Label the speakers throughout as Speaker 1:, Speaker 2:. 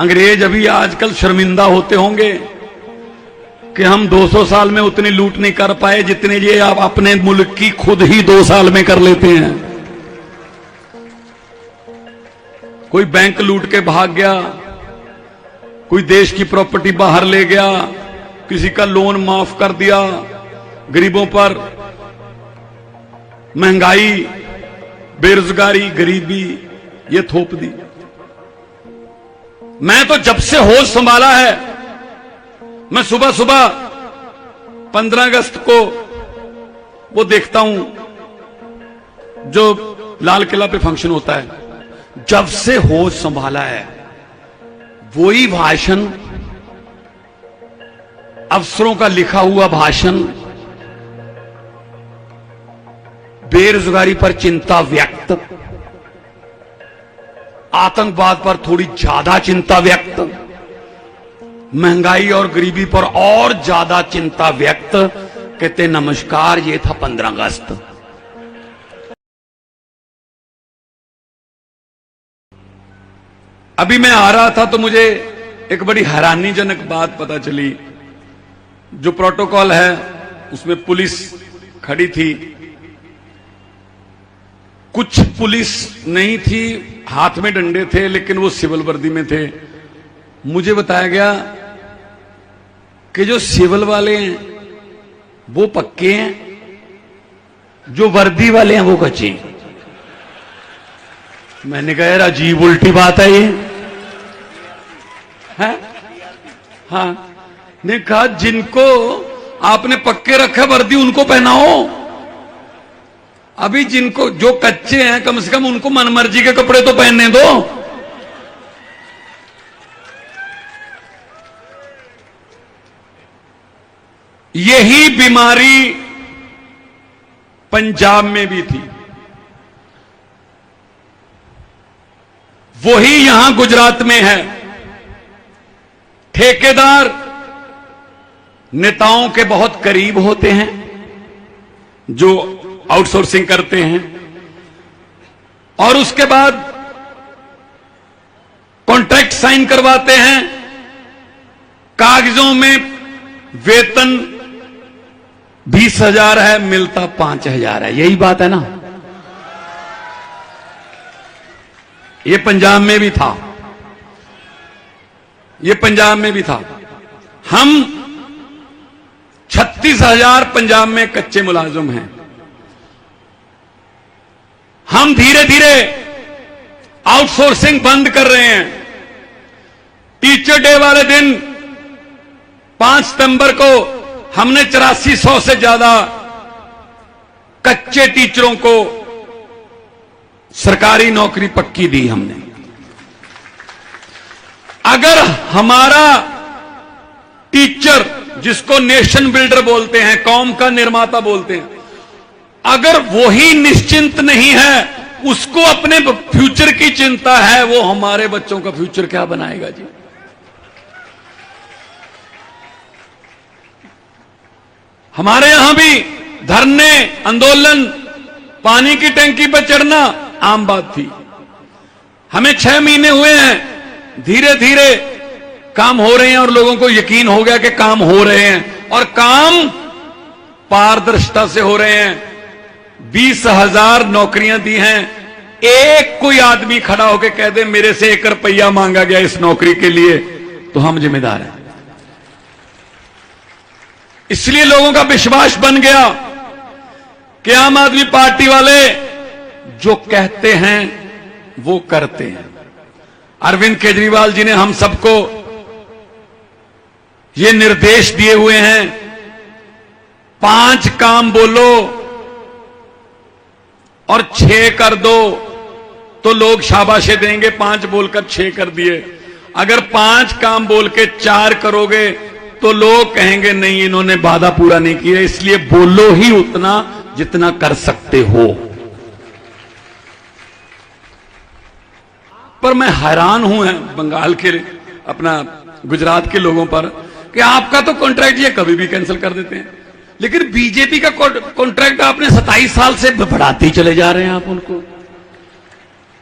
Speaker 1: अंग्रेज अभी आजकल शर्मिंदा होते होंगे कि हम 200 साल में उतनी लूट नहीं कर पाए जितने ये आप अपने मुल्क की खुद ही 2 साल में कर लेते हैं। कोई बैंक लूट के भाग गया, कोई देश की प्रॉपर्टी बाहर ले गया, किसी का लोन माफ कर दिया, गरीबों पर महंगाई, बेरोजगारी, गरीबी ये थोप दी। मैं तो जब से होश संभाला है, मैं सुबह सुबह 15 अगस्त को वो देखता हूं जो लाल किला पे फंक्शन होता है। जब से होश संभाला है वही भाषण, अफसरों का लिखा हुआ भाषण, बेरोजगारी पर चिंता व्यक्त, आतंकवाद पर थोड़ी ज्यादा चिंता व्यक्त, महंगाई और गरीबी पर और ज्यादा चिंता व्यक्त। कहते नमस्कार, ये था 15 अगस्त। अभी मैं आ रहा था तो मुझे एक बड़ी हैरानीजनक बात पता चली। जो प्रोटोकॉल है उसमें पुलिस खड़ी थी, कुछ पुलिस नहीं थी, हाथ में डंडे थे, लेकिन वो सिविल वर्दी में थे। मुझे बताया गया कि जो सिविल वाले हैं वो पक्के हैं, जो वर्दी वाले हैं वो कच्चे हैं। मैंने कहा यार अजीब उल्टी बात है ये है? हाँ, ने कहा जिनको आपने पक्के रखा वर्दी उनको पहनाओ, अभी जिनको जो कच्चे हैं कम से कम उनको मनमर्जी के कपड़े तो पहनने दो। यही बीमारी पंजाब में भी थी, वही यहां गुजरात में है। ठेकेदार नेताओं के बहुत करीब होते हैं जो आउटसोर्सिंग करते हैं, और उसके बाद कॉन्ट्रैक्ट साइन करवाते हैं। कागजों में वेतन 20,000 है, मिलता 5,000 है। यही बात है ना? ये पंजाब में भी था, ये पंजाब में भी था। हम 36,000 पंजाब में कच्चे मुलाजिम हैं। हम धीरे धीरे आउटसोर्सिंग बंद कर रहे हैं। टीचर डे वाले दिन 5 सितंबर को हमने 8400 से ज्यादा कच्चे टीचरों को सरकारी नौकरी पक्की दी हमने। अगर हमारा टीचर, जिसको नेशन बिल्डर बोलते हैं, कौम का निर्माता बोलते हैं, अगर वो ही निश्चिंत नहीं है, उसको अपने फ्यूचर की चिंता है, वो हमारे बच्चों का फ्यूचर क्या बनाएगा जी? हमारे यहां भी धरने, आंदोलन, पानी की टंकी पर चढ़ना आम बात थी। हमें 6 महीने हुए हैं, धीरे धीरे काम हो रहे हैं और लोगों को यकीन हो गया कि काम हो रहे हैं, और काम पारदर्शिता से हो रहे हैं। 20,000 नौकरियां दी हैं। एक कोई आदमी खड़ा होकर कह दे मेरे से 1 रुपया मांगा गया इस नौकरी के लिए, तो हम जिम्मेदार हैं। इसलिए लोगों का विश्वास बन गया कि आम आदमी पार्टी वाले जो कहते हैं वो करते हैं। अरविंद केजरीवाल जी ने हम सबको ये निर्देश दिए हुए हैं, 5 काम बोलो और 6 कर दो तो लोग शाबाशी देंगे। 5 बोलकर 6 कर दिए। अगर 5 काम बोल के 4 करोगे तो लोग कहेंगे नहीं, इन्होंने वादा पूरा नहीं किया। इसलिए बोलो ही उतना जितना कर सकते हो। पर मैं हैरान हूं बंगाल के, अपना गुजरात के लोगों पर कि आपका तो कॉन्ट्रैक्ट ये कभी भी कैंसिल कर देते हैं, लेकिन बीजेपी का कॉन्ट्रैक्ट आपने 27 साल से बढ़ाते ही चले जा रहे हैं। आप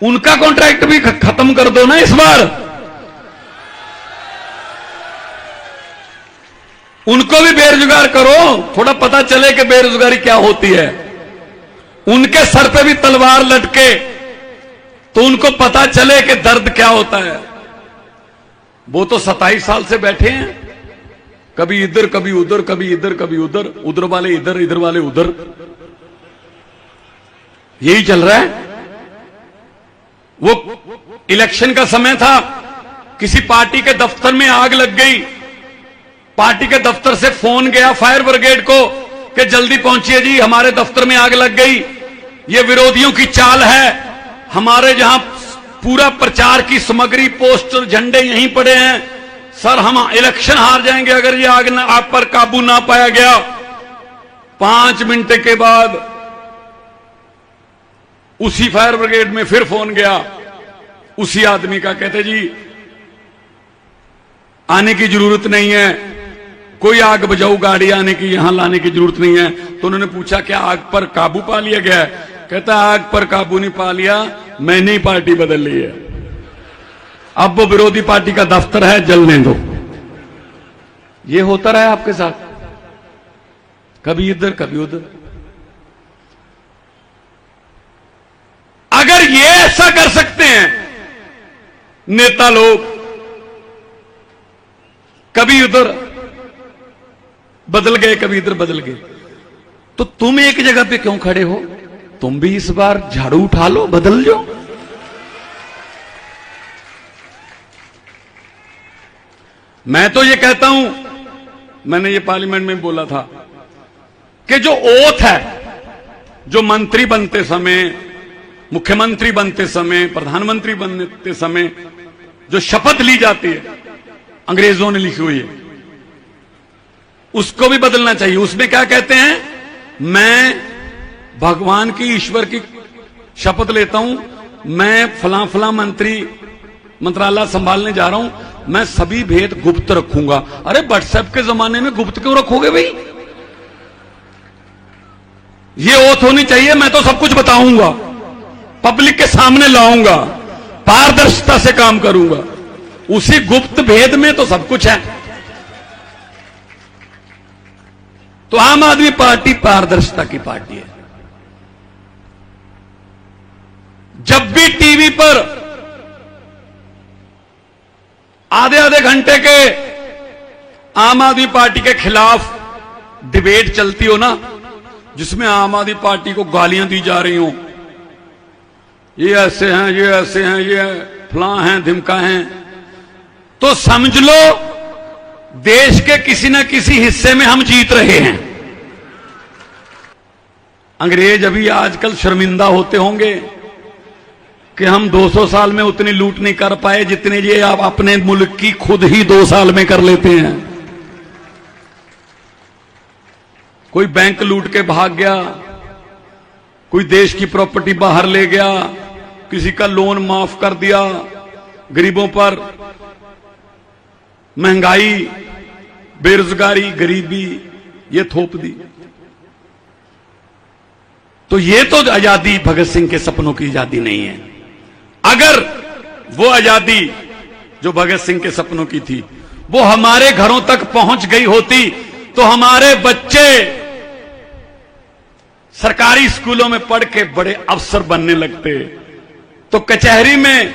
Speaker 1: उनका कॉन्ट्रैक्ट भी खत्म कर दो ना इस बार। उनको भी बेरोजगार करो, थोड़ा पता चले कि बेरोजगारी क्या होती है। उनके सर पे भी तलवार लटके तो उनको पता चले कि दर्द क्या होता है। वो तो 27 साल से बैठे हैं, कभी इधर कभी उधर, कभी इधर कभी उधर, उधर वाले इधर, इधर वाले उधर, यही चल रहा है। वो इलेक्शन का समय था, किसी पार्टी के दफ्तर में आग लग गई, पार्टी के दफ्तर से फोन गया फायर ब्रिगेड को कि जल्दी पहुंचिए जी, हमारे दफ्तर में आग लग गई, ये विरोधियों की चाल है, हमारे जहां पूरा प्रचार की सामग्री, पोस्टर, झंडे यहीं पड़े हैं, सर हम इलेक्शन हार जाएंगे अगर ये आग आप पर काबू ना पाया गया। 5 मिनट के बाद उसी फायर ब्रिगेड में फिर फोन गया उसी आदमी का, कहते जी आने की जरूरत नहीं है, कोई आग बुझाऊ गाड़ी आने की यहां लाने की जरूरत नहीं है। तो उन्होंने पूछा क्या आग पर काबू पा लिया गया है? कहता आग पर काबू नहीं पा लिया, मैंने ही पार्टी बदल ली है, अब वो विरोधी पार्टी का दफ्तर है, जलने दो। ये होता रहा आपके साथ, कभी इधर कभी उधर। अगर ये ऐसा कर सकते हैं नेता लोग, कभी उधर बदल गए कभी इधर बदल गए, तो तुम एक जगह पे क्यों खड़े हो? तुम भी इस बार झाड़ू उठा लो, बदल जाओ। मैं तो ये कहता हूं, मैंने ये पार्लियामेंट में बोला था कि जो ओथ है, जो मंत्री बनते समय, मुख्यमंत्री बनते समय, प्रधानमंत्री बनते समय जो शपथ ली जाती है, अंग्रेजों ने लिखी हुई है, उसको भी बदलना चाहिए। उसमें क्या कहते हैं? मैं भगवान की, ईश्वर की शपथ लेता हूं, मैं फलां फलां मंत्रालय संभालने जा रहा हूं, मैं सभी भेद गुप्त रखूंगा। अरे व्हाट्सएप के जमाने में गुप्त क्यों रखोगे भाई? ये ओथ होनी चाहिए, मैं तो सब कुछ बताऊंगा, पब्लिक के सामने लाऊंगा, पारदर्शिता से काम करूंगा। उसी गुप्त भेद में तो सब कुछ है। तो आम आदमी पार्टी पारदर्शिता की पार्टी है। जब भी टीवी पर आधे आधे घंटे के आम आदमी पार्टी के खिलाफ डिबेट चलती हो ना, जिसमें आम आदमी पार्टी को गालियां दी जा रही हो, ये ऐसे हैं, ये ऐसे हैं, ये फलां हैं, धिमका हैं, तो समझ लो देश के किसी न किसी हिस्से में हम जीत रहे हैं। अंग्रेज अभी आजकल शर्मिंदा होते होंगे कि हम 200 साल में उतनी लूट नहीं कर पाए जितने ये आप अपने मुल्क की खुद ही 2 साल में कर लेते हैं। कोई बैंक लूट के भाग गया, कोई देश की प्रॉपर्टी बाहर ले गया, किसी का लोन माफ कर दिया, गरीबों पर महंगाई, बेरोजगारी, गरीबी ये थोप दी। तो ये तो आजादी भगत सिंह के सपनों की आजादी नहीं है। अगर वो आजादी जो भगत सिंह के सपनों की थी वो हमारे घरों तक पहुंच गई होती तो हमारे बच्चे सरकारी स्कूलों में पढ़ के बड़े अफसर बनने लगते, तो कचहरी में,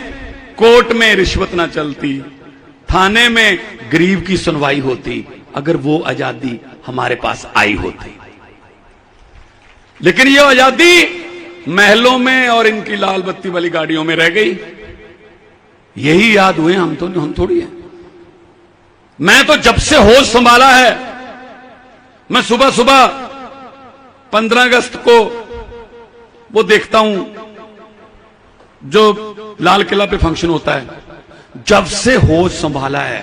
Speaker 1: कोर्ट में रिश्वत ना चलती, थाने में गरीब की सुनवाई होती, अगर वो आजादी हमारे पास आई होती। लेकिन ये आजादी महलों में और इनकी लाल बत्ती वाली गाड़ियों में रह गई। यही याद हुए हम थोड़ी है। मैं तो जब से होश संभाला है, मैं सुबह सुबह 15 अगस्त को वो देखता हूं जो लाल किला पे फंक्शन होता है। जब से होश संभाला है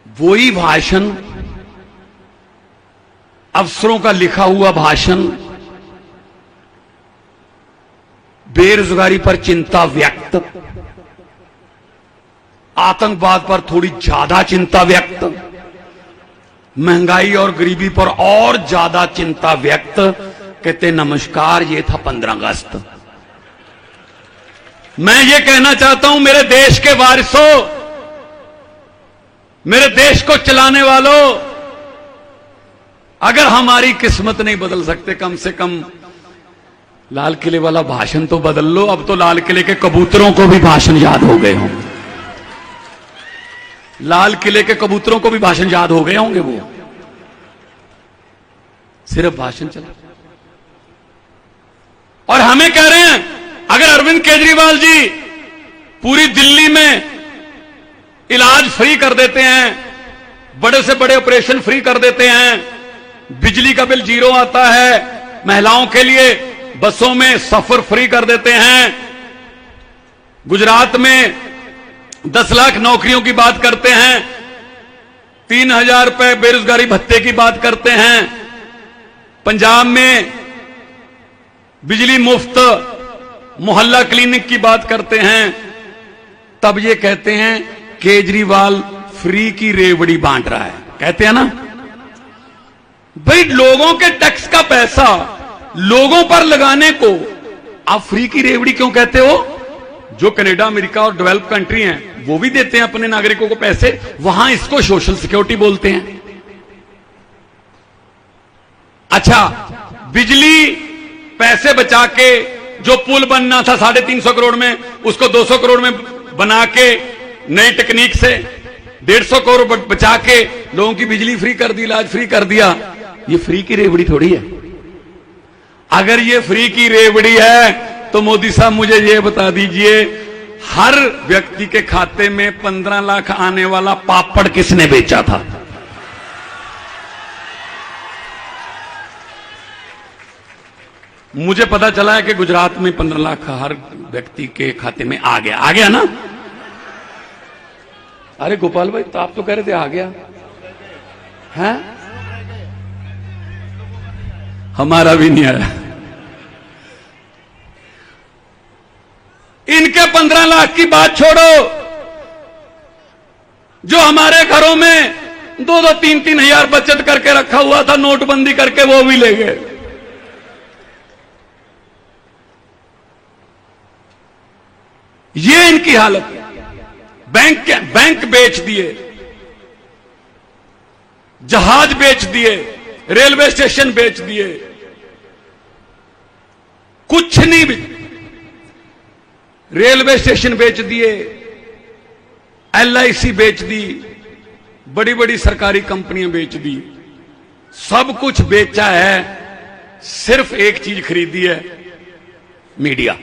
Speaker 1: वही भाषण, अफसरों का लिखा हुआ भाषण, बेरोजगारी पर चिंता व्यक्त, आतंकवाद पर थोड़ी ज्यादा चिंता व्यक्त, महंगाई और गरीबी पर और ज्यादा चिंता व्यक्त। कहते नमस्कार, ये था 15 अगस्त। मैं ये कहना चाहता हूं मेरे देश के वारिसों, मेरे देश को चलाने वालों, अगर हमारी किस्मत नहीं बदल सकते, कम से कम लाल किले वाला भाषण तो बदल लो। अब तो लाल किले के कबूतरों को भी भाषण याद हो गए होंगे, लाल किले के कबूतरों को भी भाषण याद हो गए होंगे। वो सिर्फ भाषण चला। और हमें कह रहे हैं अगर अरविंद केजरीवाल जी पूरी दिल्ली में इलाज फ्री कर देते हैं, बड़े से बड़े ऑपरेशन फ्री कर देते हैं, बिजली का बिल 0 आता है, महिलाओं के लिए बसों में सफर फ्री कर देते हैं, गुजरात में 10 लाख नौकरियों की बात करते हैं, 3000 रुपए बेरोजगारी भत्ते की बात करते हैं, पंजाब में बिजली मुफ्त, मोहल्ला क्लिनिक की बात करते हैं, तब ये कहते हैं केजरीवाल फ्री की रेवड़ी बांट रहा है। कहते हैं ना भाई, लोगों के टैक्स का पैसा लोगों पर लगाने को आप फ्री की रेवड़ी क्यों कहते हो? जो कनाडा, अमेरिका और डेवलप कंट्री हैं वो भी देते हैं अपने नागरिकों को पैसे, वहां इसको सोशल सिक्योरिटी बोलते हैं। अच्छा, बिजली पैसे बचा के जो पुल बनना था 350 करोड़ में, उसको 200 करोड़ में बना के नई टेक्निक से 150 करोड़ बचा के लोगों की बिजली फ्री कर दी, इलाज फ्री कर दिया। ये फ्री की रेवड़ी थोड़ी है। अगर ये फ्री की रेवड़ी है तो मोदी साहब मुझे ये बता दीजिए, हर व्यक्ति के खाते में 15 लाख आने वाला पापड़ किसने बेचा था? मुझे पता चला है कि गुजरात में 15 लाख हर व्यक्ति के खाते में आ गया ना? अरे गोपाल भाई, तो आप तो कह रहे थे आ गया है, हमारा भी नहीं आया। इनके 15 लाख की बात छोड़ो, जो हमारे घरों में 2-2, 3-3 हजार बचत करके रखा हुआ था नोटबंदी करके, वो भी ले गए। ये इनकी हालत है। बैंक बेच दिए, जहाज बेच दिए, रेलवे स्टेशन बेच दिए, कुछ नहीं भी, रेलवे स्टेशन बेच दिए, LIC बेच दी, बड़ी बड़ी सरकारी कंपनियां बेच दी, सब कुछ बेचा है, सिर्फ एक चीज खरीदी है, मीडिया।